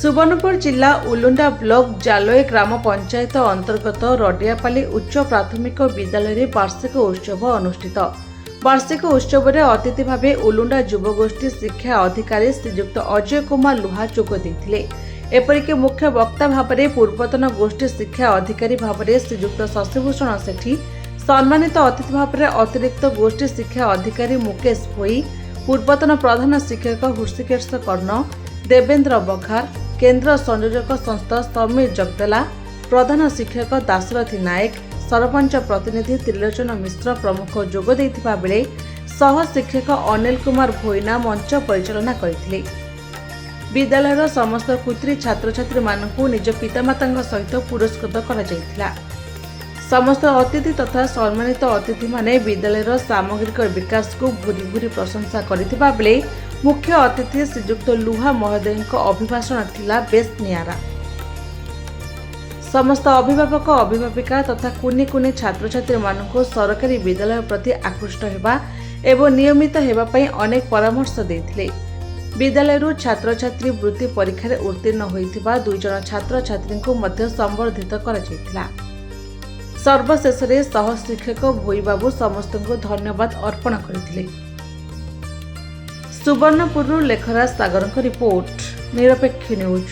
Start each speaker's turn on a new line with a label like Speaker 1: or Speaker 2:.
Speaker 1: सुवर्णपुर जिला उलुंडा ब्लॉक जालोई ग्राम पंचायत अंतर्गत रडियापाली उच्च प्राथमिक विद्यालय में वार्षिक उत्सव अनुष्ठित। वार्षिक उत्सव में अतिथि भाव उलुंडा युवगोष्ठी शिक्षा अधिकारी श्रीजुक्त अजय कुमार लुहा जोग देते। एपरिक मुख्य वक्ता भाव में पूर्वतन गोष्ठी शिक्षा अधिकारी भाव में श्रीजुक्त शशिभूषण सेठी, सम्मानित अतिथि भाव में अतिरिक्त गोष्ठी शिक्षा अधिकारी मुकेश भोई, पूर्वतन प्रधान शिक्षक हृषिकेश कर्ण, देवेंद्र बघार, केन्द्र संयोजक संस्था समीर जगदेला, प्रधान शिक्षक दाशरथी नायक, सरपंच प्रतिनिधि त्रिलोचन मिश्र प्रमुख जोग देइथिबा बेले सह शिक्षक अनिल कुमार भोईना मंच परिचालना करथिले। विद्यालयर समस्त पुत्री छात्र छात्री मानकु निज पितामाता सहित पुरस्कृत करा जायथिला। समस्त अतिथि तथा सम्मानित अतिथि माने विद्यालयर सामग्रिक विकास को भूरी भूरी प्रशंसा करथिबा बेले मुख्य अतिथि श्रीजुक्त लुहा महोदय अभिभाषण थिला बेस नियारा। समस्त अभिभावक अभिभाविका तथा कुनी कुनी छात्र छात्री मानकु सरकारी विद्यालय प्रति आकृष्ट हेबा एवं नियमित हेबा पई अनेक परामर्श देथिले। विद्यालयरू छात्र छात्री वृत्ति परीक्षा उत्तीर्ण होइथिबा 2 जन छात्र छात्री को मध्य संबर्धित करा जायथिला। सर्वशेष रे सह शिक्षक भोई बाबू समस्त को धन्यवाद अर्पण करथिले। सुवर्णपुर लेखराज सागर रिपोर्ट, निरपेक्ष न्यूज।